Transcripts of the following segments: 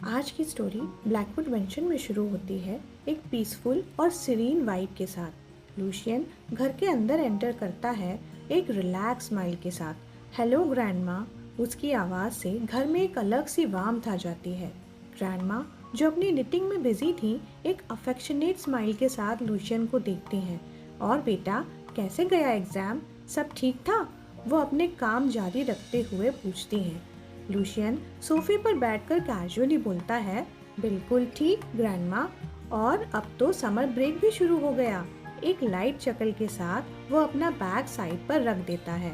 आज की story Blackwood mention में शुरू होती है एक पीसफुल और सीरीन वाइब के साथ। लूशियन घर के अंदर एंटर करता है एक रिलैक्स स्माइल के साथ। हेलो ग्रैंडमा, उसकी आवाज़ से घर में एक अलग सी वार्मथ आ जाती है। ग्रैंडमा जो अपनी निटिंग में बिजी थी, एक अफेक्शनेट स्माइल के साथ लूशियन को देखती हैं। और बेटा, कैसे गया एग्ज़ाम? सब ठीक था? वो अपने काम जारी रखते हुए पूछती हैं। लूशियन सोफे पर बैठकर कैजुअली बोलता है, बिल्कुल ठीक ग्रैंडमा, और अब तो समर ब्रेक भी शुरू हो गया। एक लाइट चकल के साथ वो अपना बैग साइड पर रख देता है।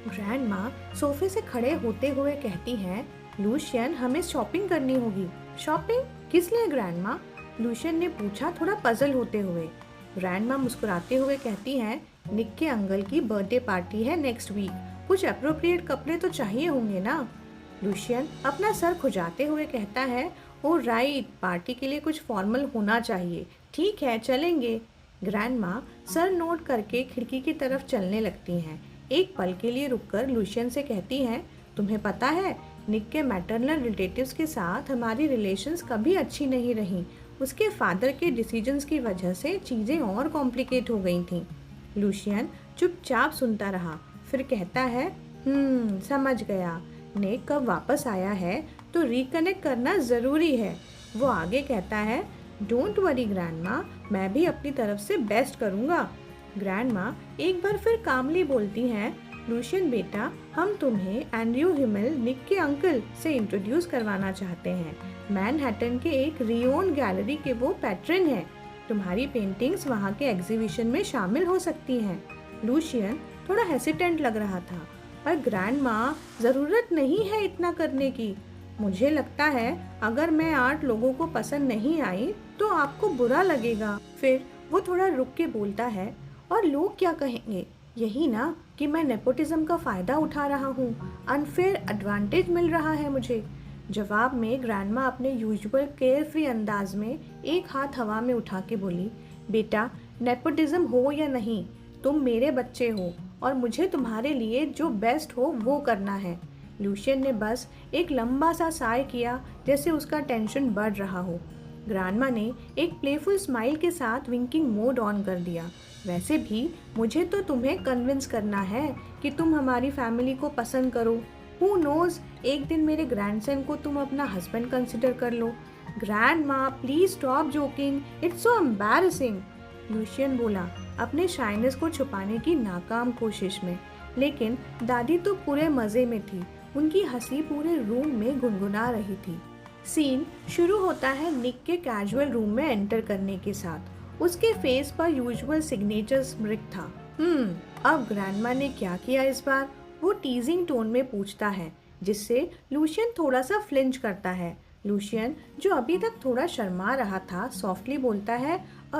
ग्रैंडमा सोफे से खड़े होते हुए कहती हैं, लूशियन हमें शॉपिंग करनी होगी। शॉपिंग किस लिए ग्रैंडमा? लूशियन ने पूछा, थोड़ा पजल होते हुए। ग्रैंडमा मुस्कुराते हुए कहती हैं, निक के अंकल की बर्थडे पार्टी है नेक्स्ट वीक, कुछ अप्रोप्रिएट कपड़े तो चाहिए होंगे ना। लूशियन अपना सर खुजाते हुए कहता है, ओ राइट, पार्टी के लिए कुछ फॉर्मल होना चाहिए। ठीक है, चलेंगे। ग्रैंडमा सर नोट करके खिड़की की तरफ चलने लगती हैं। एक पल के लिए रुककर लूशियन से कहती हैं, तुम्हें पता है, निक के मैटरनल रिलेटिव्स के साथ हमारी रिलेशंस कभी अच्छी नहीं रही। उसके फादर के डिसीजंस की वजह से चीज़ें और कॉम्प्लिकेट हो गई थीं। लूशियन चुपचाप सुनता रहा, फिर कहता है, समझ गया। निक कब वापस आया है तो रिकनेक्ट करना ज़रूरी है। वो आगे कहता है, डोंट वरी ग्रैंडमा, मैं भी अपनी तरफ से बेस्ट करूँगा। ग्रैंडमा एक बार फिर कामली बोलती हैं, लूशियन बेटा, हम तुम्हें एंड्रयू हिमेल, निक के अंकल से इंट्रोड्यूस करवाना चाहते हैं। मैनहट्टन के एक रियोन गैलरी के वो पैट्रन हैं। तुम्हारी पेंटिंग्स वहाँ के एग्जीबिशन में शामिल हो सकती हैं। लूशियन थोड़ा हेसिटेंट लग रहा था, पर ग्रैंडमा, ज़रूरत नहीं है इतना करने की। मुझे लगता है अगर मैं आर्ट लोगों को पसंद नहीं आई तो आपको बुरा लगेगा। फिर वो थोड़ा रुक के बोलता है, और लोग क्या कहेंगे? यही ना कि मैं नेपोटिज्म का फ़ायदा उठा रहा हूँ, अनफेयर एडवांटेज मिल रहा है मुझे। जवाब में ग्रैंडमा अपने यूजुअल केयर फ्री अंदाज में एक हाथ हवा में उठा के बोली, बेटा, नेपोटिज्म हो या नहीं, तुम मेरे बच्चे हो और मुझे तुम्हारे लिए जो बेस्ट हो वो करना है। लूशियन ने बस एक लंबा सा साय किया, जैसे उसका टेंशन बढ़ रहा हो। ग्रैंडमा ने एक प्लेफुल स्माइल के साथ विंकिंग मोड ऑन कर दिया। वैसे भी मुझे तो तुम्हें कन्विंस करना है कि तुम हमारी फैमिली को पसंद करो। हु नोज, एक दिन मेरे ग्रैंडसन को तुम अपना हस्बैंड कंसिडर कर लो। Grandma please stop joking, it's so embarrassing. Lucian बोला, अपने शाइनेस को छुपाने की नाकाम कोशिश में। लेकिन दादी तो पूरे मज़े में थी, उनकी हंसी पूरे रूम में गुनगुना रही थी। सीन शुरू होता है निक के कैजुअल रूम में एंटर करने के साथ। उसके फेस पर यूजुअल सिग्नेचर स्मृक था। अब ग्रैंडमा ने क्या किया इस बार? वो टीजिंग टोन में पूछता है, जिससे लूशियन थोड़ा सा फ्लिंच करता है। लूशियन, जो अभी तक थोड़ा शर्मा रहा था, सॉफ्टली बोलता है,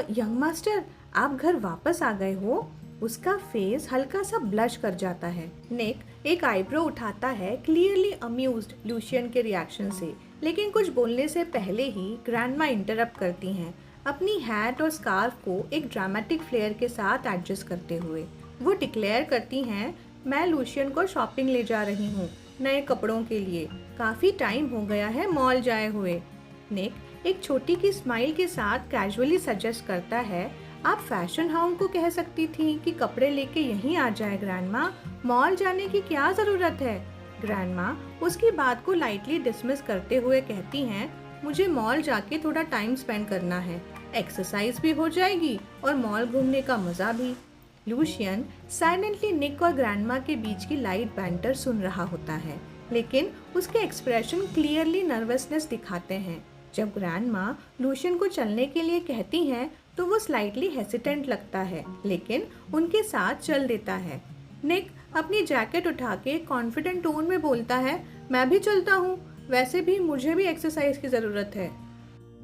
यंग मास्टर, आप घर वापस आ गए हो? उसका फेस हल्का सा ब्लश कर जाता है। निक एक आईब्रो उठाता है, क्लियरली अम्यूज्ड लूशियन के रिएक्शन से। लेकिन कुछ बोलने से पहले ही ग्रैंडमा इंटरप्ट करती हैं, अपनी हैट और स्कार्फ को एक ड्रामेटिक फ्लेयर के साथ एडजस्ट करते हुए। वो डिक्लेयर करती हैं, मैं लूशियन को शॉपिंग ले जा रही हूँ, नए कपड़ों के लिए। काफ़ी टाइम हो गया है मॉल जाए हुए। निक एक छोटी की स्माइल के साथ कैजुअली सजेस्ट करता है, आप फैशन हाउंड को कह सकती थी कि कपड़े लेके यहीं आ जाए ग्रैंडमा, मॉल जाने की क्या ज़रूरत है? ग्रैंडमा उसकी बात को लाइटली डिसमिस करते हुए कहती हैं, मुझे मॉल जाके थोड़ा टाइम स्पेंड करना है, एक्सरसाइज भी हो जाएगी और मॉल घूमने का मज़ा भी। लूशियन साइलेंटली निक और ग्रैंडमा के बीच की लाइट बैंटर सुन रहा होता है, लेकिन उसके एक्सप्रेशन क्लियरली नर्वसनेस दिखाते हैं। जब ग्रैंडमा लूशियन को चलने के लिए कहती हैं तो वो स्लाइटली हेसिटेंट लगता है, लेकिन उनके साथ चल देता है। निक अपनी जैकेट उठा के कॉन्फिडेंट टोन में बोलता है, मैं भी चलता हूँ, वैसे भी मुझे भी एक्सरसाइज की ज़रूरत है।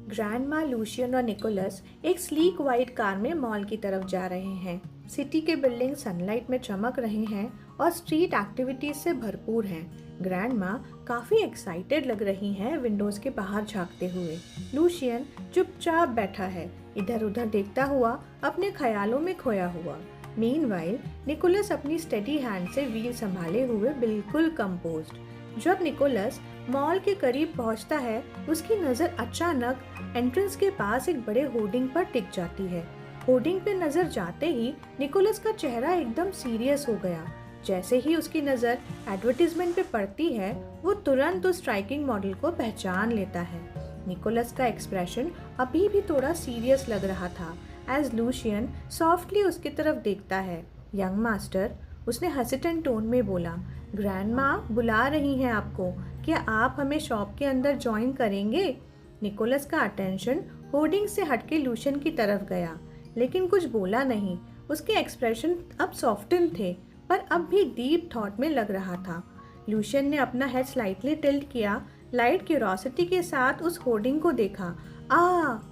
ग्रैंडमा, लूशियन और निकोलस एक स्लीक वाइट कार में मॉल की तरफ जा रहे हैं। सिटी के बिल्डिंग सनलाइट में चमक रहे हैं और स्ट्रीट एक्टिविटीज से भरपूर हैं। ग्रैंडमा काफ़ी एक्साइटेड लग रही हैं विंडोज़ के बाहर झांकते हुए। लूशियन चुपचाप बैठा है, इधर उधर देखता हुआ, अपने ख्यालों में खोया हुआ। मीनवाइल निकोलस अपनी स्टेडी हैंड से व्हील संभाले हुए बिल्कुल कंपोज्ड। जब निकोलस मॉल के करीब पहुंचता है, उसकी नजर अचानक एंट्रेंस के पास एक बड़े होर्डिंग पर टिक जाती है। होर्डिंग पे नजर जाते ही निकोलस का चेहरा एकदम सीरियस हो गया। जैसे ही उसकी नजर एडवर्टीजमेंट पे पड़ती है, वो तुरंत उस स्ट्राइकिंग मॉडल को पहचान लेता है। निकोलस का एक्सप्रेशन अभी भी थोड़ा सीरियस लग रहा था एज लूशियन सॉफ्टली उसकी तरफ देखता है। यंग मास्टर, उसने हेसिटेंट टोन में बोला, ग्रैंडमा बुला रही हैं आपको, क्या आप हमें शॉप के अंदर ज्वाइन करेंगे? निकोलस का अटेंशन होर्डिंग से हटके लूशियन की तरफ गया, लेकिन कुछ बोला नहीं। उसके एक्सप्रेशन अब सॉफ्टन थे, पर अब भी डीप थॉट में लग रहा था। लूशियन ने अपना हेड स्लाइटली टिल्ट किया, लाइट क्यूरोसिटी के साथ उस होर्डिंग को देखा।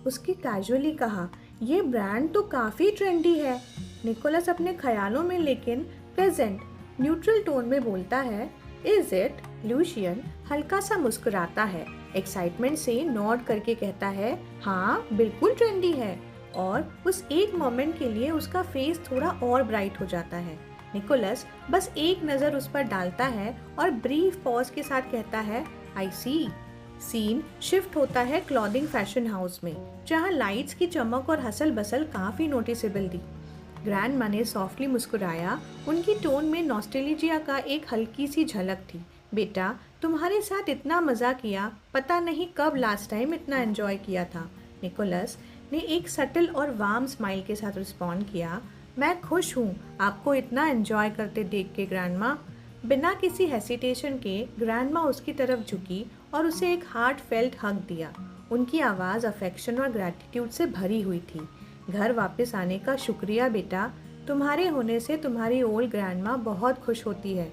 उसकी कैजुअली कहा, ये ब्रांड तो काफ़ी ट्रेंडी है। निकोलस अपने ख्यालों में लेकिन प्रेजेंट न्यूट्रल टोन में बोलता है, इज इट? लूशियन हल्का सा मुस्कुराता है, एक्साइटमेंट से नॉड करके कहता है, हाँ बिल्कुल ट्रेंडी है। और उस एक मोमेंट के लिए उसका फेस थोड़ा और ब्राइट हो जाता है। निकोलस बस एक नज़र उस पर डालता है और ब्रीफ पॉज के साथ कहता है, आई सी। सीन शिफ्ट होता है क्लॉथिंग फैशन हाउस में, जहाँ लाइट्स की चमक और हसल बसल काफ़ी नोटिसेबल थी। ग्रैंडमा ने सॉफ्टली मुस्कुराया, उनकी टोन में नॉस्टैल्जिया का एक हल्की सी झलक थी। बेटा, तुम्हारे साथ इतना मज़ा किया, पता नहीं कब लास्ट टाइम इतना एंजॉय किया था। निकोलस ने एक सटल और वार्म स्माइल के साथ रिस्पॉन्ड किया, मैं खुश हूँ आपको इतना एंजॉय करते देख के ग्रैंडमा। बिना किसी हेसिटेशन के ग्रैंडमा उसकी तरफ झुकी और उसे एक हार्ट फेल्ट हग दिया। उनकी आवाज़ अफेक्शन और ग्रैटिट्यूड से भरी हुई थी। घर वापस आने का शुक्रिया बेटा, तुम्हारे होने से तुम्हारी ओल्ड ग्रैंडमा बहुत खुश होती है।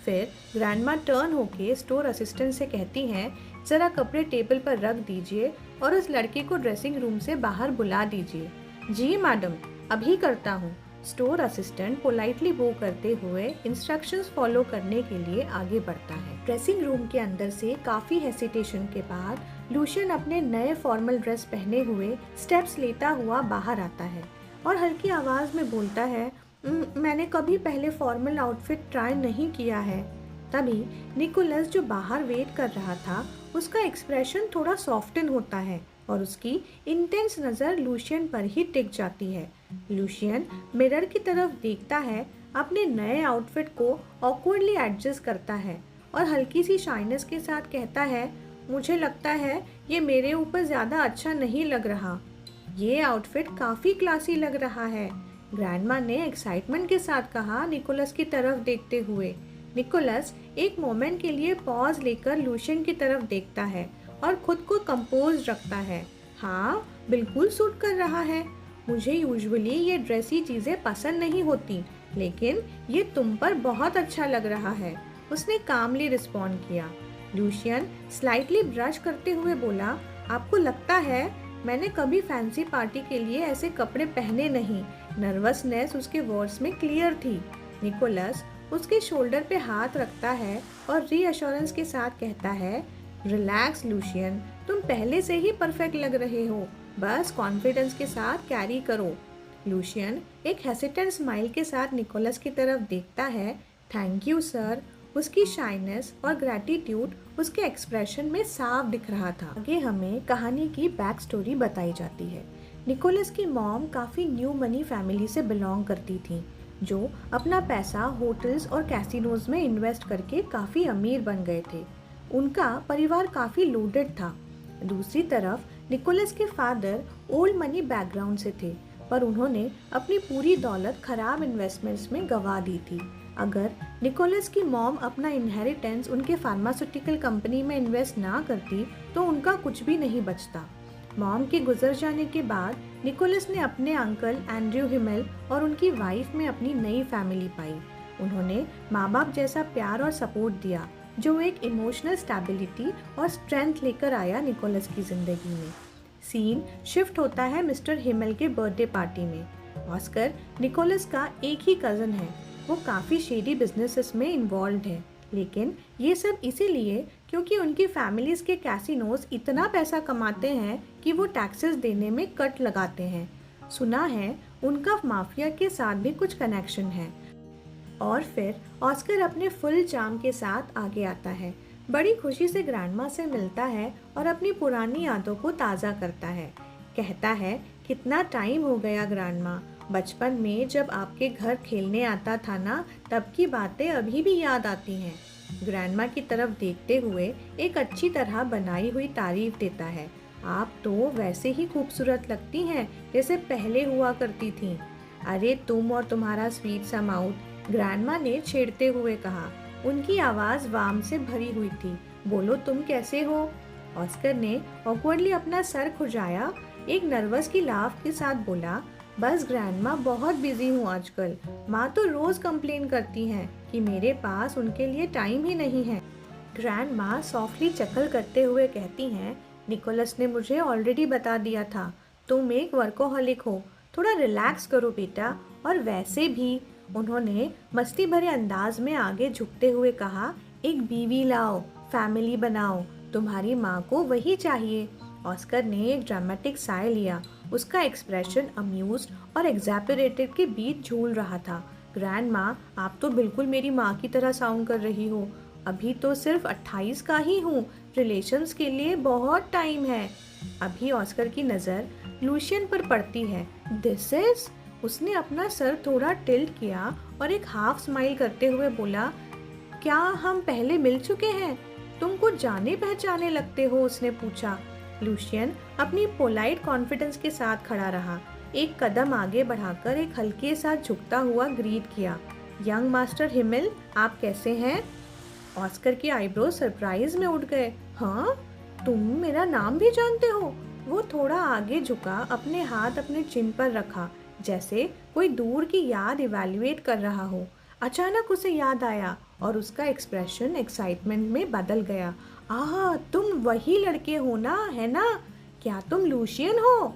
फिर ग्रैंडमा टर्न होके स्टोर असिस्टेंट से कहती हैं, ज़रा कपड़े टेबल पर रख दीजिए और उस लड़के को ड्रेसिंग रूम से बाहर बुला दीजिए। जी मैडम, अभी करता हूँ। स्टोर असिस्टेंट पोलाइटली बो करते हुए इंस्ट्रक्शंस फॉलो करने के लिए आगे बढ़ता है। ड्रेसिंग रूम के अंदर से काफ़ी हेसिटेशन के बाद लूशियन अपने नए फॉर्मल ड्रेस पहने हुए स्टेप्स लेता हुआ बाहर आता है और हल्की आवाज़ में बोलता है, मैंने कभी पहले फॉर्मल आउटफिट ट्राई नहीं किया है। तभी निकोलस जो बाहर वेट कर रहा था, उसका एक्सप्रेशन थोड़ा सॉफ्टन होता है और उसकी इंटेंस नज़र लूशियन पर ही टिक जाती है। लूशियन मिरर की तरफ देखता है, अपने नए आउटफिट को ऑकवर्डली एडजस्ट करता है और हल्की सी शाइनेस के साथ कहता है, मुझे लगता है ये मेरे ऊपर ज़्यादा अच्छा नहीं लग रहा। ये आउटफिट काफ़ी क्लासी लग रहा है, ग्रैंडमा ने एक्साइटमेंट के साथ कहा, निकोलस की तरफ देखते हुए। निकोलस एक मोमेंट के लिए पॉज लेकर लूशियन की तरफ देखता है और खुद को कंपोज रखता है। हाँ, बिल्कुल सूट कर रहा है। मुझे यूजुअली ये ड्रेसी चीज़ें पसंद नहीं होती, लेकिन ये तुम पर बहुत अच्छा लग रहा है, उसने कामली रिस्पॉन्ड किया। लूशियन स्लाइटली ब्रश करते हुए बोला, आपको लगता है मैंने कभी फैंसी पार्टी के लिए ऐसे कपड़े पहने नहीं। नर्वसनेस उसके वर्ड्स में क्लियर थी। निकोलस उसके शोल्डर पे हाथ रखता है और रीअश्योरेंस के साथ कहता है, रिलैक्स लूशियन, तुम पहले से ही परफेक्ट लग रहे हो, बस कॉन्फिडेंस के साथ कैरी करो। लूशियन एक हेसिटेंट स्माइल के साथ निकोलस की तरफ देखता है, थैंक यू सर। उसकी शाइनेस और ग्रैटिट्यूड उसके एक्सप्रेशन में साफ दिख रहा था। आगे हमें कहानी की बैक स्टोरी बताई जाती है। निकोलस की मॉम काफ़ी न्यू मनी फैमिली से बिलोंग करती थी, जो अपना पैसा होटल्स और कैसीनोज में इन्वेस्ट करके काफ़ी अमीर बन गए थे। उनका परिवार काफ़ी लोडेड था। दूसरी तरफ निकोलस के फादर ओल्ड मनी बैकग्राउंड से थे, पर उन्होंने अपनी पूरी दौलत खराब इन्वेस्टमेंट्स में गंवा दी थी। अगर निकोलस की मॉम अपना इनहेरिटेंस उनके फार्मास्यूटिकल कंपनी में इन्वेस्ट ना करती तो उनका कुछ भी नहीं बचता। मॉम के गुजर जाने के बाद निकोलस ने अपने अंकल एंड्रयू हिमेल और उनकी वाइफ में अपनी नई फैमिली पाई। उन्होंने माँ बाप जैसा प्यार और सपोर्ट दिया, जो एक इमोशनल स्टेबिलिटी और स्ट्रेंथ लेकर आया निकोलस की ज़िंदगी में। सीन शिफ्ट होता है मिस्टर हिमेल के बर्थडे पार्टी में। ऑस्कर निकोलस का एक ही कज़न है। वो काफ़ी शेडी बिजनेसेस में इन्वॉल्व है, लेकिन ये सब इसीलिए क्योंकि उनकी फैमिलीज़ के कैसीनोज इतना पैसा कमाते हैं कि वो टैक्सेस देने में कट लगाते हैं। सुना है उनका माफिया के साथ भी कुछ कनेक्शन है। और फिर ऑस्कर अपने फुल चार्म के साथ आगे आता है। बड़ी खुशी से ग्रैंडमा से मिलता है और अपनी पुरानी यादों को ताज़ा करता है। कहता है, कितना टाइम हो गया ग्रैंडमा, बचपन में जब आपके घर खेलने आता था ना, तब की बातें अभी भी याद आती हैं। ग्रैंडमा की तरफ देखते हुए एक अच्छी तरह बनाई हुई तारीफ देता है। आप तो वैसे ही खूबसूरत लगती हैं जैसे पहले हुआ करती थीं। अरे तुम और तुम्हारा स्वीट सा माउथ, ग्रैंडमा ने छेड़ते हुए कहा। उनकी आवाज़ वार्म से भरी हुई थी। बोलो तुम कैसे हो? ऑस्कर ने ऑकवर्डली अपना सर खुजाया, एक नर्वस की लाफ के साथ बोला, बस ग्रैंडमा बहुत बिजी हूँ आजकल। माँ तो रोज कंप्लेन करती हैं कि मेरे पास उनके लिए टाइम ही नहीं है। ग्रैंडमा सॉफ्टली चकल करते हुए कहती हैं, निकोलस ने मुझे ऑलरेडी बता दिया था, तुम एक वर्कोहॉलिक हो, थोड़ा रिलैक्स करो बेटा। और वैसे भी, उन्होंने मस्ती भरे अंदाज में आगे झुकते हुए कहा, एक बीवी लाओ, फैमिली बनाओ, तुम्हारी माँ को वही चाहिए। ऑस्कर ने एक ड्रामेटिक साय लिया। उसका एक्सप्रेशन अम्यूज्ड और एग्जैपरेटेड के बीच झूल रहा था। ग्रैंड माँ, आप तो बिल्कुल मेरी माँ की तरह साउंड कर रही हो। अभी तो सिर्फ 28 का ही हूँ, रिलेशंस के लिए बहुत टाइम है। अभी ऑस्कर की नज़र लूशियन पर पड़ती है। दिस इज, उसने अपना सर थोड़ा टिल्ट किया और एक हाफ स्माइल करते हुए बोला, क्या हम पहले मिल चुके हैं? तुम कुछ जाने पहचाने लगते हो, उसने पूछा। लूशियन अपनी पोलाइट कॉन्फिडेंस के साथ खड़ा रहा। एक कदम आगे बढ़ाकर एक हल्के साथ झुकता हुआ ग्रीट किया, यंग मास्टर हिमेल, आप कैसे हैं? ऑस्कर की आईब्रो सरप्राइज में उठ गए। हाँ, तुम मेरा नाम भी जानते हो? वो थोड़ा आगे झुका, अपने हाथ अपने चिन पर रखा, जैसे कोई दूर की याद इवैल्यूएट कर रहा हो। अचानक उसे याद आया और उसका एक्सप्रेशन एक्साइटमेंट में बदल गया। आह, तुम वही लड़के हो ना, है ना? क्या तुम लूशियन हो?